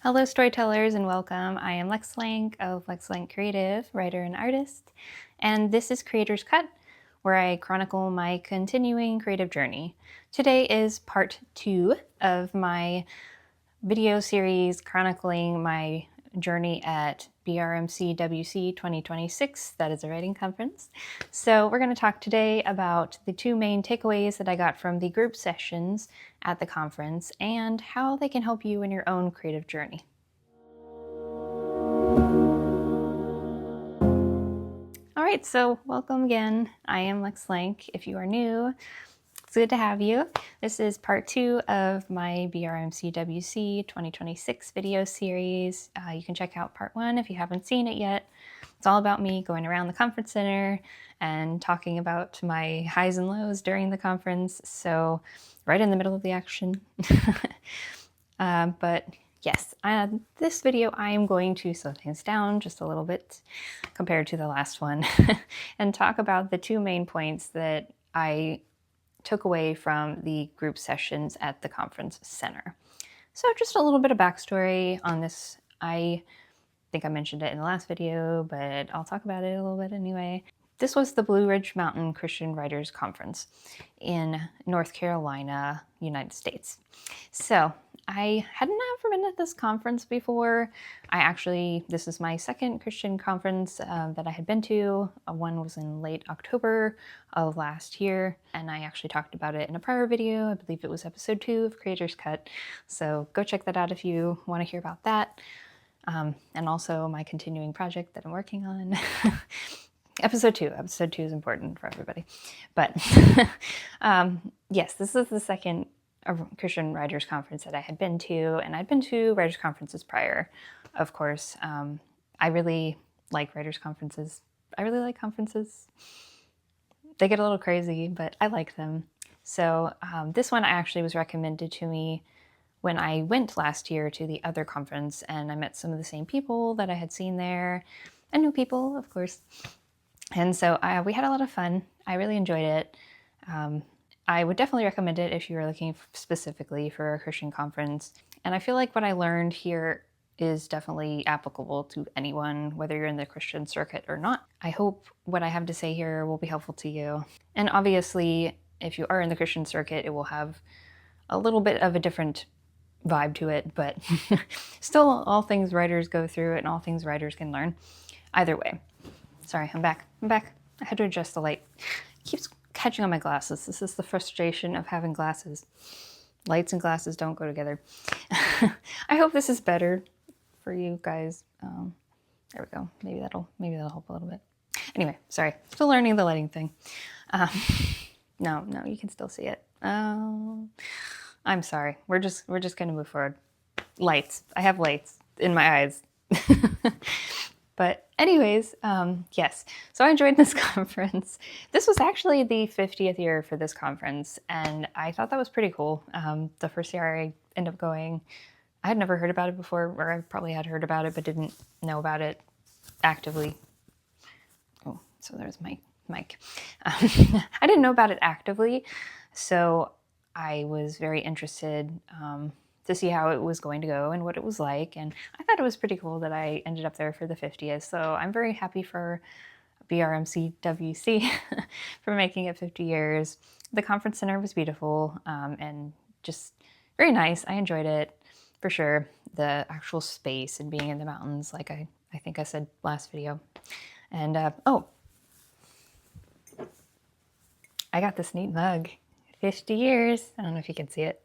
Hello storytellers and welcome. I am Lex Lank of Lex Lank Creative, writer and artist, and this is Creator's Cut, where I chronicle my continuing creative journey. Today is part 2 of my video series chronicling my journey at BRMCWC 2026, that is a writing conference. So we're going to talk today about the two main takeaways that I got from the group sessions at the conference and how they can help you in your own creative journey. All right, so welcome again. I am Lex Lank. If you are new, it's good to have you. This is part 2 of my BRMCWC 2026 video series. You can check out part 1 if you haven't seen it yet. It's all about me going around the conference center and talking about my highs and lows during the conference. So right in the middle of the action. But yes, this video I am going to slow things down just a little bit compared to the last one and talk about the two main points that I took away from the group sessions at the conference center. So just a little bit of backstory on this. I think I mentioned it in the last video, but I'll talk about it a little bit anyway. This was the Blue Ridge Mountain Christian Writers Conference in North Carolina, United States. So I had never been at this conference before. This is my second Christian conference that I had been to. One was in late October of last year, and I actually talked about it in a prior video. I believe it was episode 2 of Creator's Cut. So go check that out if you want to hear about that. And also my continuing project that I'm working on. Episode 2 is important for everybody. But yes, this is the second Christian Writers Conference that I had been to, and I'd been to writers conferences prior, of course. I really like writers conferences. I really like conferences. They get a little crazy, but I like them. So this one actually was recommended to me when I went last year to the other conference, and I met some of the same people that I had seen there, and new people, of course. And so we had a lot of fun. I really enjoyed it. I would definitely recommend it if you were looking specifically for a Christian conference. And I feel like what I learned here is definitely applicable to anyone, whether you're in the Christian circuit or not. I hope what I have to say here will be helpful to you. And obviously, if you are in the Christian circuit, it will have a little bit of a different vibe to it, but still all things writers go through and all things writers can learn. Either way. Sorry, I'm back. I had to adjust the light. It keeps catching on my glasses. This is the frustration of having glasses. Lights and glasses don't go together. I hope this is better for you guys. There we go. Maybe that'll help a little bit. Anyway, sorry. Still learning the lighting thing. No, you can still see it. I'm sorry. We're just gonna move forward. Lights. I have lights in my eyes. But anyways, yes, so I enjoyed this conference. This was actually the 50th year for this conference, and I thought that was pretty cool. The first year I ended up going, I had never heard about it before, or I probably had heard about it but didn't know about it actively. Oh, so there's my mic. I didn't know about it actively, so I was very interested to see how it was going to go and what it was like. And I thought it was pretty cool that I ended up there for the 50th. So I'm very happy for BRMCWC for making it 50 years. The conference center was beautiful and just very nice. I enjoyed it for sure. The actual space and being in the mountains, like I think I said last video. And oh, I got this neat mug. 50 years. I don't know if you can see it.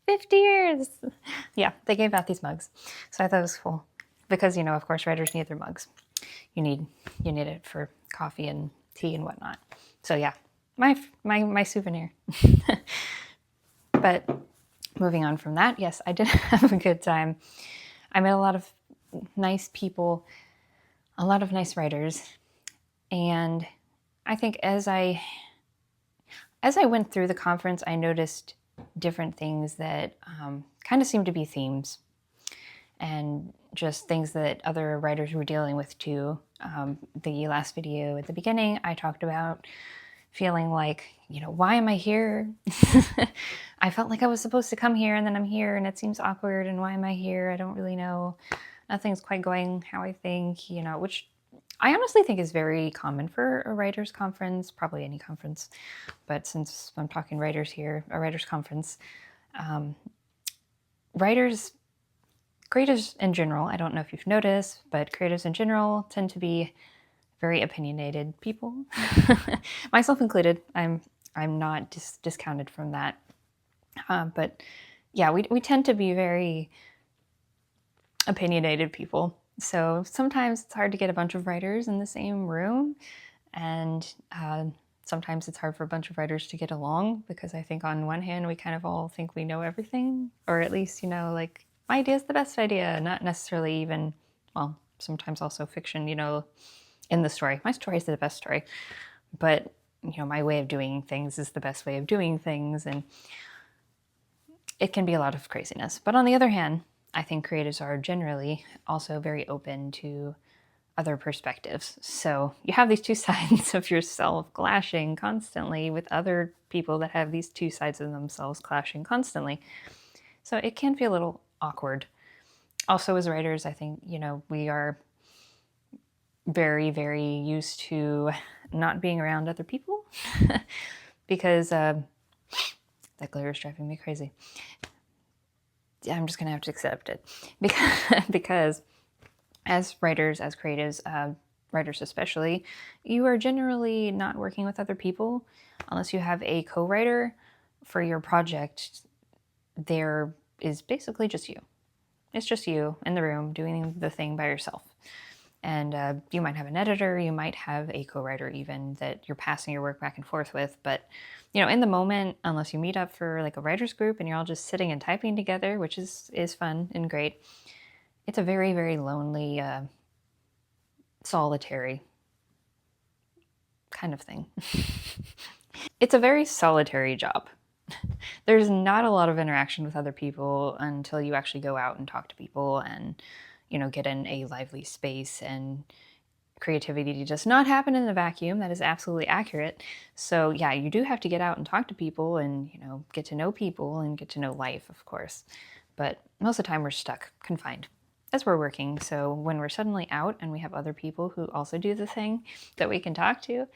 50 years. Yeah, they gave out these mugs. So I thought it was cool because, of course, writers need their mugs. You need it for coffee and tea and whatnot. So yeah, my souvenir. But moving on from that, yes, I did have a good time. I met a lot of nice people, a lot of nice writers. And I think as I went through the conference, I noticed different things that kind of seemed to be themes and just things that other writers were dealing with too. The last video at the beginning, I talked about feeling like, why am I here? I felt like I was supposed to come here and then I'm here and it seems awkward and why am I here? I don't really know. Nothing's quite going how I think, you know, which I honestly think is very common for a writers conference, probably any conference, but since I'm talking writers here, a writers conference, writers, creatives in general, I don't know if you've noticed, but creatives in general tend to be very opinionated people, myself included. I'm not discounted from that. But yeah, we tend to be very opinionated people. So sometimes it's hard to get a bunch of writers in the same room. And sometimes it's hard for a bunch of writers to get along because I think on one hand, we kind of all think we know everything, or at least, you know, like my idea is the best idea, not necessarily even, well, sometimes also fiction, you know, in the story. My story is the best story, but, you know, my way of doing things is the best way of doing things. And it can be a lot of craziness. But on the other hand, I think creatives are generally also very open to other perspectives. So you have these two sides of yourself clashing constantly with other people that have these two sides of themselves clashing constantly. So it can feel a little awkward. Also, as writers, I think, you know, we are very, very used to not being around other people because that glare is driving me crazy. I'm just going to have to accept it because as writers, as creatives, writers especially, you are generally not working with other people unless you have a co-writer for your project. There is basically just you. It's just you in the room doing the thing by yourself. And you might have an editor, you might have a co-writer even that you're passing your work back and forth with. But, you know, in the moment, unless you meet up for like a writer's group and you're all just sitting and typing together, which is fun and great, it's a very, very lonely, solitary kind of thing. It's a very solitary job. There's not a lot of interaction with other people until you actually go out and talk to people and, you know, get in a lively space. And creativity does not happen in a vacuum. That is absolutely accurate. So yeah, you do have to get out and talk to people and, you know, get to know people and get to know life, of course. But most of the time we're stuck, confined as we're working. So when we're suddenly out and we have other people who also do the thing that we can talk to,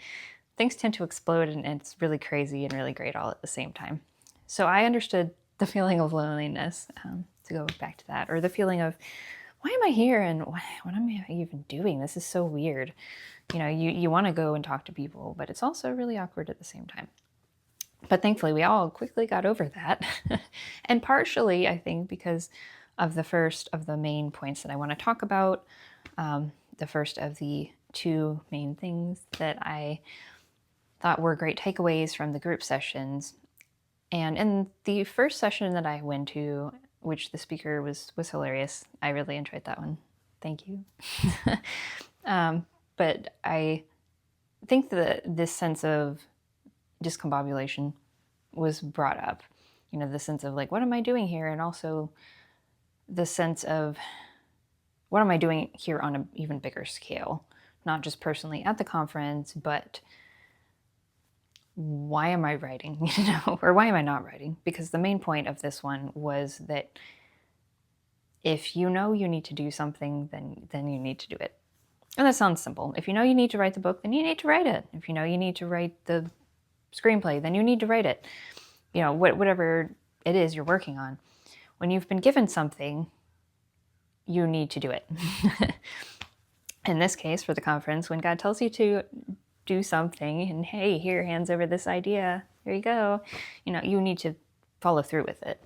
things tend to explode and it's really crazy and really great all at the same time. So I understood the feeling of loneliness, to go back to that, or the feeling of, why am I here and what am I even doing? This is so weird. You know, you want to go and talk to people, but it's also really awkward at the same time. But thankfully, we all quickly got over that. And partially, I think, because of the first of the main points that I want to talk about, the first of the two main things that I thought were great takeaways from the group sessions. And in the first session that I went to, which the speaker was hilarious, I really enjoyed that one. Thank you. But I think that this sense of discombobulation was brought up. You know, the sense of like, what am I doing here? And also the sense of, what am I doing here on an even bigger scale? Not just personally at the conference, but why am I writing, you know, or why am I not writing? Because the main point of this one was that if you know you need to do something, then you need to do it. And that sounds simple. If you know you need to write the book, then you need to write it. If you know you need to write the screenplay, then you need to write it. You know, whatever it is you're working on. When you've been given something, you need to do it. In this case, for the conference, when God tells you to do something and, hey, here, hands over this idea, here you go, you know, you need to follow through with it.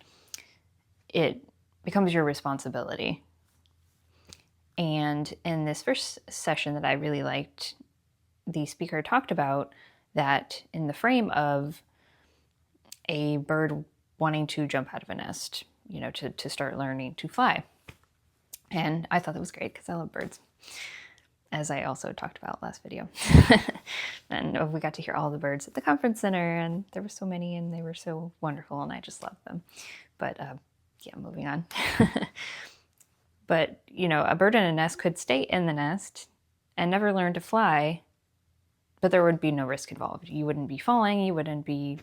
It becomes your responsibility. And in this first session that I really liked, the speaker talked about that in the frame of a bird wanting to jump out of a nest, you know, to start learning to fly. And I thought that was great because I love birds, as I also talked about last video. And we got to hear all the birds at the conference center, and there were so many, and they were so wonderful, and I just loved them. But yeah, moving on. But, you know, a bird in a nest could stay in the nest and never learn to fly, but there would be no risk involved. You wouldn't be falling, you wouldn't be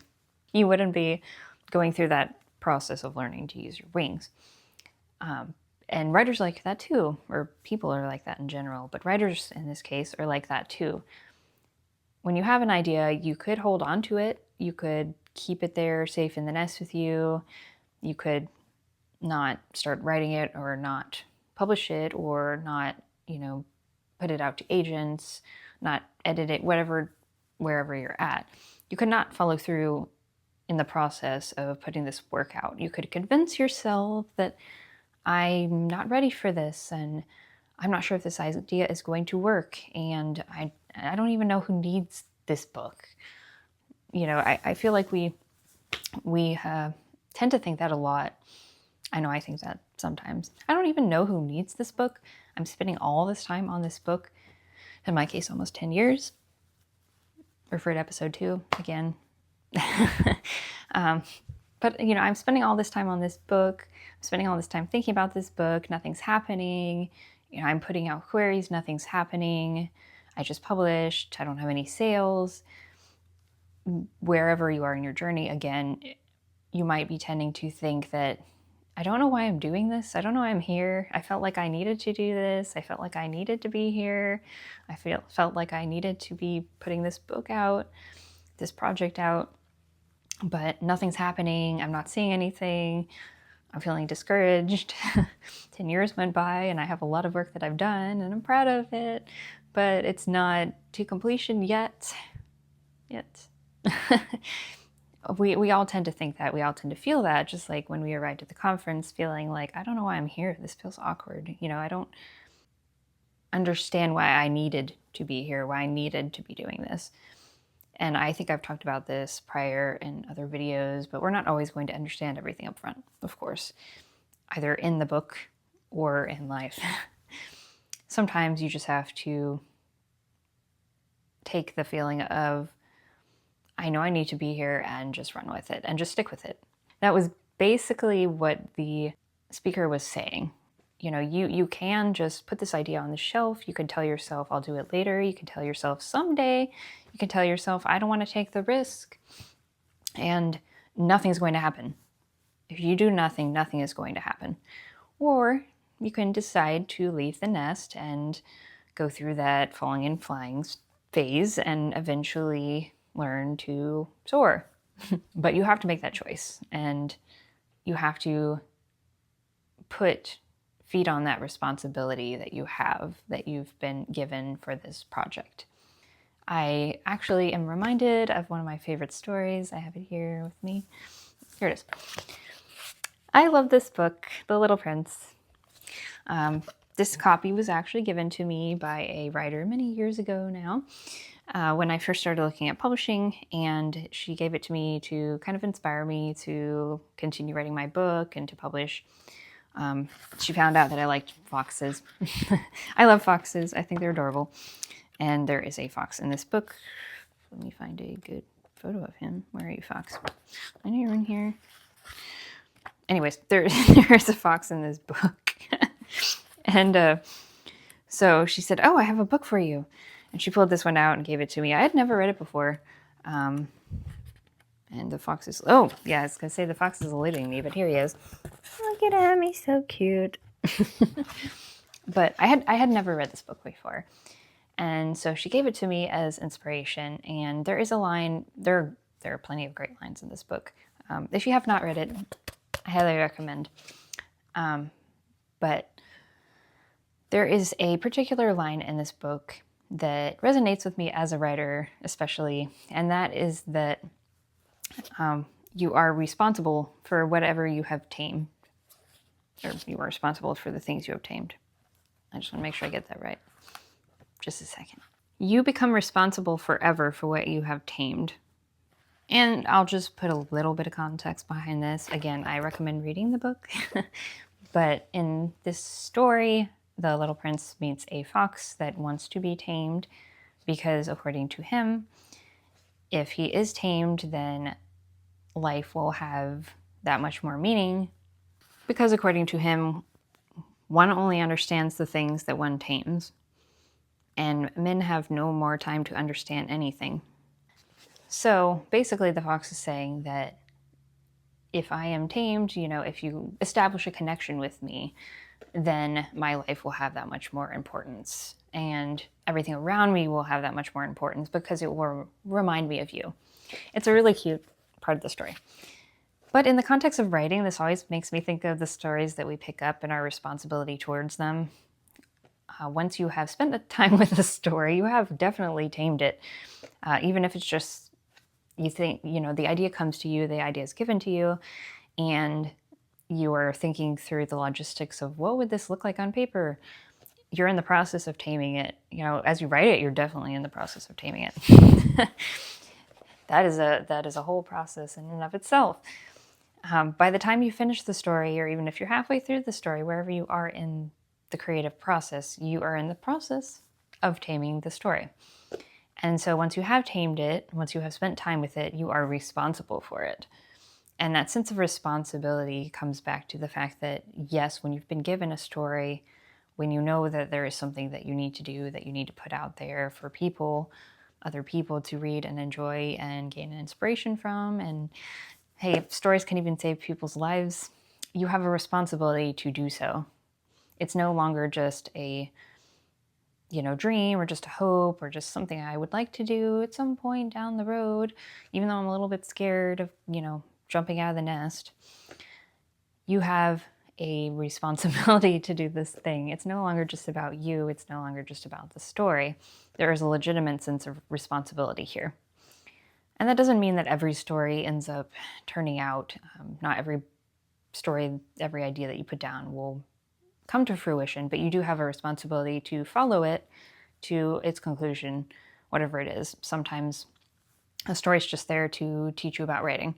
going through that process of learning to use your wings. And writers like that too, or people are like that in general, but writers in this case are like that too. When you have an idea, you could hold on to it. You could keep it there safe in the nest with you. You could not start writing it or not publish it or not, put it out to agents, not edit it, wherever you're at. You could not follow through in the process of putting this work out. You could convince yourself that I'm not ready for this and I'm not sure if this idea is going to work and I don't even know who needs this book. I feel like we tend to think that a lot. I know I think that sometimes. I don't even know who needs this book. I'm spending all this time on this book. In my case, almost 10 years. Refer to episode 2 again. But, I'm spending all this time on this book. I'm spending all this time thinking about this book. Nothing's happening. I'm putting out queries. Nothing's happening. I just published. I don't have any sales. Wherever you are in your journey, again, you might be tending to think that, I don't know why I'm doing this. I don't know why I'm here. I felt like I needed to do this. I felt like I needed to be here. I felt like I needed to be putting this book out, this project out. But nothing's happening. I'm not seeing anything. I'm feeling discouraged. 10 years went by and I have a lot of work that I've done and I'm proud of it, but it's not to completion yet. We all tend to think that. We all tend to feel that, just like when we arrived at the conference feeling like, I don't know why I'm here. This feels awkward. I don't understand why I needed to be here, why I needed to be doing this. And I think I've talked about this prior in other videos, but we're not always going to understand everything up front, of course, either in the book or in life. Sometimes you just have to take the feeling of, I know I need to be here, and just run with it and just stick with it. That was basically what the speaker was saying. You can just put this idea on the shelf. You can tell yourself, I'll do it later. You can tell yourself someday. You can tell yourself, I don't want to take the risk. And nothing's going to happen. If you do nothing, nothing is going to happen. Or you can decide to leave the nest and go through that falling and flying phase and eventually learn to soar. But you have to make that choice. And you have to put feet on that responsibility that you've been given for this project. I actually am reminded of one of my favorite stories. I have it here with me. Here it is. I love this book, The Little Prince. This copy was actually given to me by a writer many years ago now, when I first started looking at publishing, and she gave it to me to kind of inspire me to continue writing my book and to publish. She found out that I liked foxes. I love foxes. I think they're adorable. And there is a fox in this book. Let me find a good photo of him. Where are you, fox? I know you're in here. Anyways, there is a fox in this book. And so she said, oh, I have a book for you. And she pulled this one out and gave it to me. I had never read it before. And the fox is, oh, yeah, I was going to say the fox is eluding me, but here he is. Look at him, he's so cute. But I had never read this book before. And so she gave it to me as inspiration. And there is a line, there are plenty of great lines in this book. If you have not read it, I highly recommend. But there is a particular line in this book that resonates with me as a writer, especially, and that is that you are responsible for whatever you have tamed, or you are responsible for the things you have tamed. I just want to make sure I get that right. Just a second. You become responsible forever for what you have tamed. And I'll just put a little bit of context behind this. Again, I recommend reading the book. But in this story, the little prince meets a fox that wants to be tamed because, according to him, if he is tamed, then life will have that much more meaning. Because, according to him, one only understands the things that one tames. And men have no more time to understand anything. So basically the fox is saying that if I am tamed, you know, if you establish a connection with me, then my life will have that much more importance. And everything around me will have that much more importance because it will remind me of you. It's a really cute part of the story. But in the context of writing, this always makes me think of the stories that we pick up and our responsibility towards them. Once you have spent the time with the story, you have definitely tamed it. Even if it's just, you think, you know, the idea comes to you, the idea is given to you, and you are thinking through the logistics of what would this look like on paper. You're in the process of taming it. You know, as you write it, you're definitely in the process of taming it. That is a whole process in and of itself. By the time you finish the story, or even if you're halfway through the story, wherever you are in the creative process, you are in the process of taming the story. And so once you have tamed it, once you have spent time with it, you are responsible for it. And that sense of responsibility comes back to the fact that, yes, when you've been given a story, when you know that there is something that you need to do, that you need to put out there for people, other people to read and enjoy and gain inspiration from, and hey, stories can even save people's lives, you have a responsibility to do so. It's no longer just a, you know, dream or just a hope or just something I would like to do at some point down the road, even though I'm a little bit scared of, you know, jumping out of the nest. You have a responsibility to do this thing. It's no longer just about you. It's no longer just about the story. There is a legitimate sense of responsibility here. And that doesn't mean that every story ends up turning out. Not every story, every idea that you put down will come to fruition, but you do have a responsibility to follow it to its conclusion, whatever it is. Sometimes a story's just there to teach you about writing,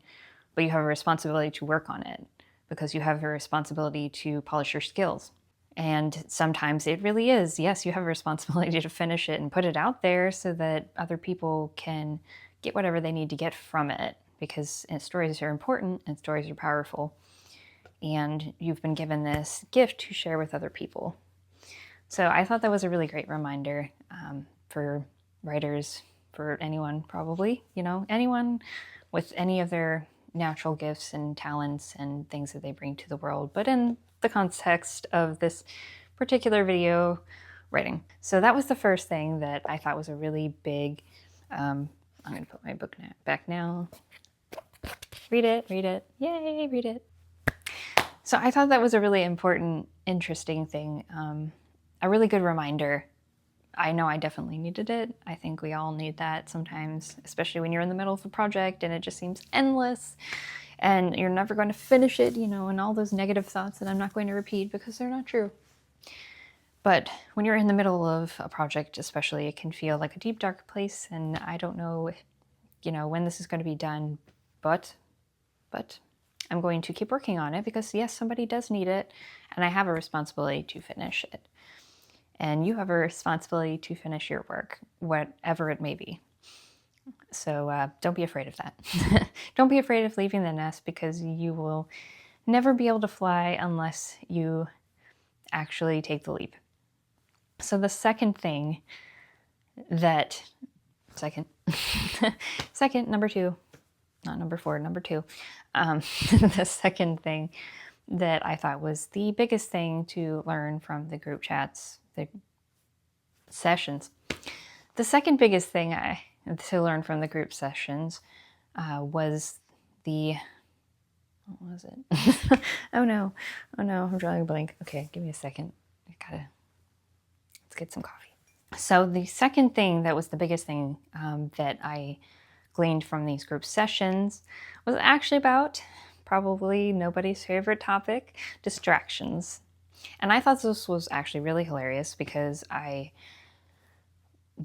but you have a responsibility to work on it because you have a responsibility to polish your skills. And sometimes it really is, yes, you have a responsibility to finish it and put it out there so that other people can get whatever they need to get from it, because stories are important and stories are powerful. And you've been given this gift to share with other people. So I thought that was a really great reminder for writers, for anyone probably, you know, anyone with any of their natural gifts and talents and things that they bring to the world, but in the context of this particular video, writing. So that was the first thing that I thought was a really big, I'm going to put my book back now. Read it, yay, read it. So I thought that was a really important, interesting thing, a really good reminder. I know I definitely needed it. I think we all need that sometimes, especially when you're in the middle of a project and it just seems endless and you're never going to finish it, you know, and all those negative thoughts that I'm not going to repeat because they're not true. But when you're in the middle of a project, especially, it can feel like a deep, dark place, and I don't know, you know, when this is going to be done, but I'm going to keep working on it because, yes, somebody does need it, and I have a responsibility to finish it. And you have a responsibility to finish your work, whatever it may be. So don't be afraid of that. Don't be afraid of leaving the nest, because you will never be able to fly unless you actually take the leap. So the second thing that, number two, not number four, number two, the second thing that I thought was the biggest thing to learn from the group chats, the sessions. The second biggest thing to learn from the group sessions was the, what was it? Oh no, I'm drawing a blank. Okay, give me a second. Let's get some coffee. So the second thing that was the biggest thing that I gleaned from these group sessions was actually about probably nobody's favorite topic, distractions. And I thought this was actually really hilarious because I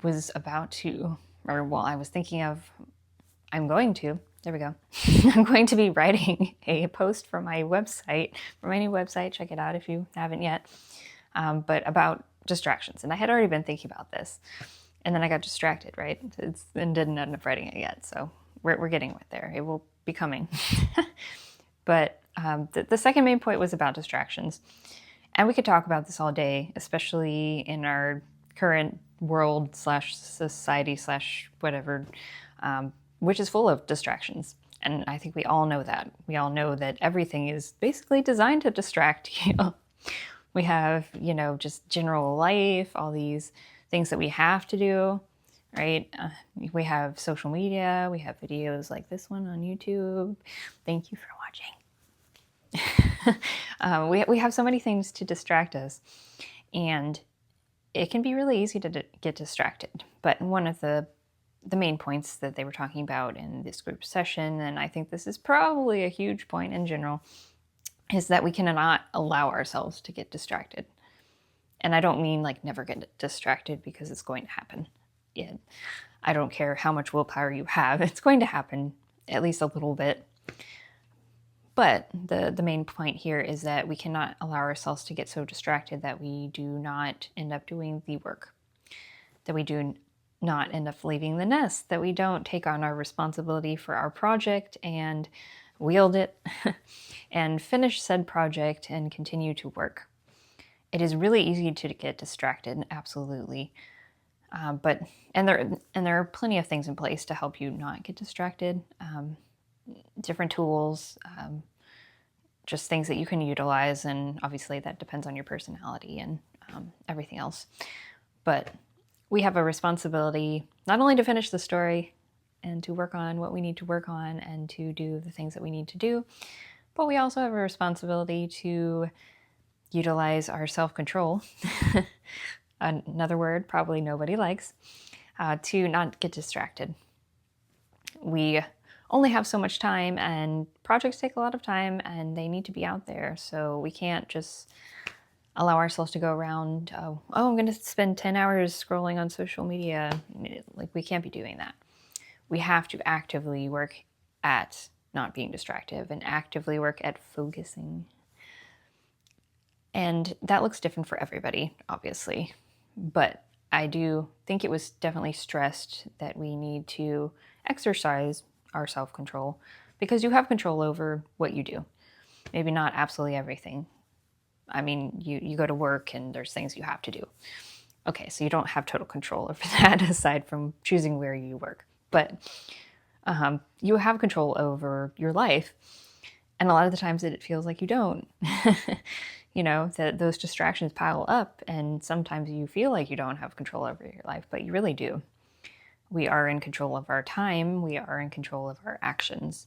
was about to, or well, I was thinking of, I'm going to be writing a post for my website, for my new website, check it out if you haven't yet, but about distractions. And I had already been thinking about this, and then I got distracted, right? And didn't end up writing it yet, so we're getting right there. It will be coming. But the second main point was about distractions. And we could talk about this all day, especially in our current world / society / whatever, which is full of distractions. And I think we all know that. We all know that everything is basically designed to distract you. We have, just general life, all these things that we have to do, right? We have social media, we have videos like this one on YouTube. Thank you for watching. We have so many things to distract us, and it can be really easy to get distracted. But one of the main points that they were talking about in this group session, and I think this is probably a huge point in general, is that we cannot allow ourselves to get distracted. And I don't mean like never get distracted, because it's going to happen. I don't care how much willpower you have, it's going to happen at least a little bit. But the main point here is that we cannot allow ourselves to get so distracted that we do not end up doing the work, that we do not end up leaving the nest, that we don't take on our responsibility for our project and wield it and finish said project and continue to work. It is really easy to get distracted, absolutely. And there are plenty of things in place to help you not get distracted. Different tools, just things that you can utilize, and obviously that depends on your personality and everything else. But we have a responsibility not only to finish the story and to work on what we need to work on and to do the things that we need to do, but we also have a responsibility to utilize our self-control, another word probably nobody likes, to not get distracted. We only have so much time, and projects take a lot of time, and they need to be out there. So we can't just allow ourselves to go around, I'm going to spend 10 hours scrolling on social media. Like, we can't be doing that. We have to actively work at not being distracted and actively work at focusing. And that looks different for everybody, obviously. But I do think it was definitely stressed that we need to exercise our self-control, because you have control over what you do. Maybe not absolutely everything. I mean, you go to work and there's things you have to do. Okay, so you don't have total control over that aside from choosing where you work. But you have control over your life. And a lot of the times it feels like you don't. That those distractions pile up, and sometimes you feel like you don't have control over your life, but you really do. We are in control of our time. We are in control of our actions.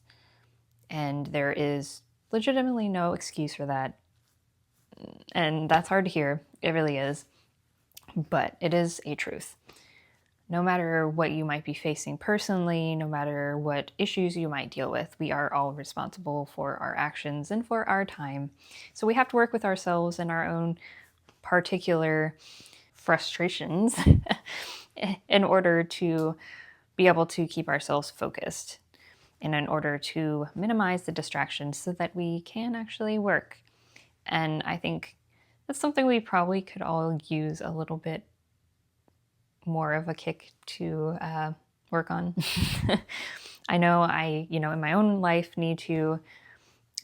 And there is legitimately no excuse for that. And that's hard to hear. It really is. But it is a truth. No matter what you might be facing personally, no matter what issues you might deal with, we are all responsible for our actions and for our time. So we have to work with ourselves and our own particular frustrations in order to be able to keep ourselves focused, and in order to minimize the distractions so that we can actually work. And I think that's something we probably could all use a little bit more of a kick to work on. I know in my own life need to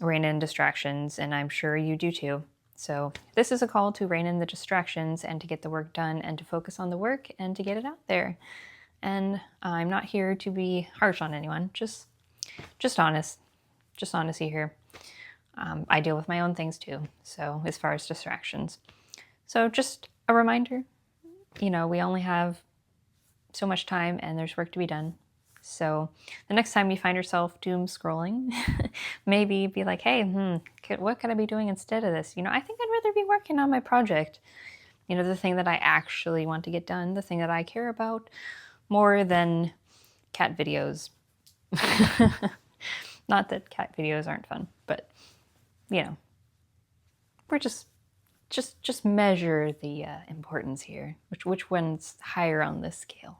rein in distractions, and I'm sure you do too. So this is a call to rein in the distractions and to get the work done and to focus on the work and to get it out there. And I'm not here to be harsh on anyone, just honest. Just honesty here. I deal with my own things too, so as far as distractions. So just a reminder, we only have so much time and there's work to be done. So the next time you find yourself doom scrolling, maybe be like, hey, what could I be doing instead of this? I think I'd rather be working on my project. The thing that I actually want to get done, the thing that I care about more than cat videos. Not that cat videos aren't fun, but we're just measure the importance here. Which one's higher on this scale?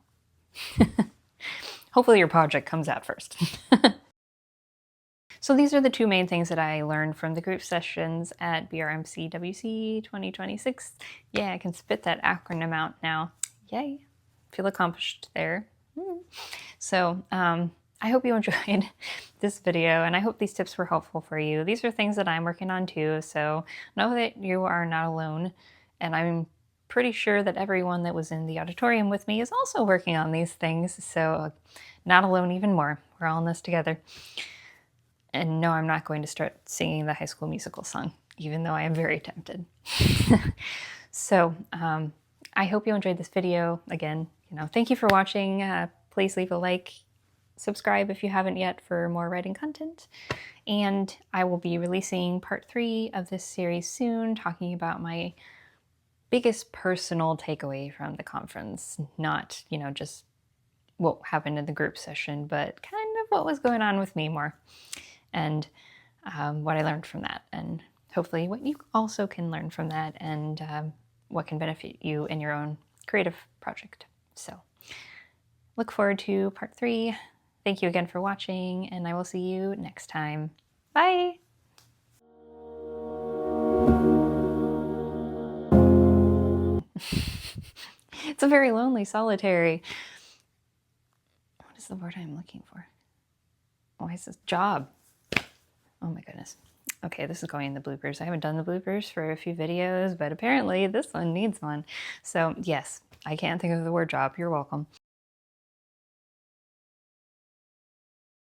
Hopefully your project comes out first. So these are the two main things that I learned from the group sessions at BRMCWC 2026. Yeah, I can spit that acronym out now. Yay. Feel accomplished there. So I hope you enjoyed this video, and I hope these tips were helpful for you. These are things that I'm working on too, so know that you are not alone, and I'm pretty sure that everyone that was in the auditorium with me is also working on these things, so not alone even more. We're all in this together. And no, I'm not going to start singing the High School Musical song, even though I am very tempted. So I hope you enjoyed this video. Again, thank you for watching. Please leave a like, subscribe if you haven't yet for more writing content. And I will be releasing part 3 of this series soon, talking about my biggest personal takeaway from the conference. Not, just what happened in the group session, but kind of what was going on with me more, and what I learned from that, and hopefully what you also can learn from that, and what can benefit you in your own creative project. So look forward to part 3. Thank you again for watching, and I will see you next time. Bye! It's a very lonely, solitary... What is the word I'm looking for? Why is this job? Oh my goodness. Okay, this is going in the bloopers. I haven't done the bloopers for a few videos, but apparently this one needs one. So yes, I can't think of the word job. You're welcome.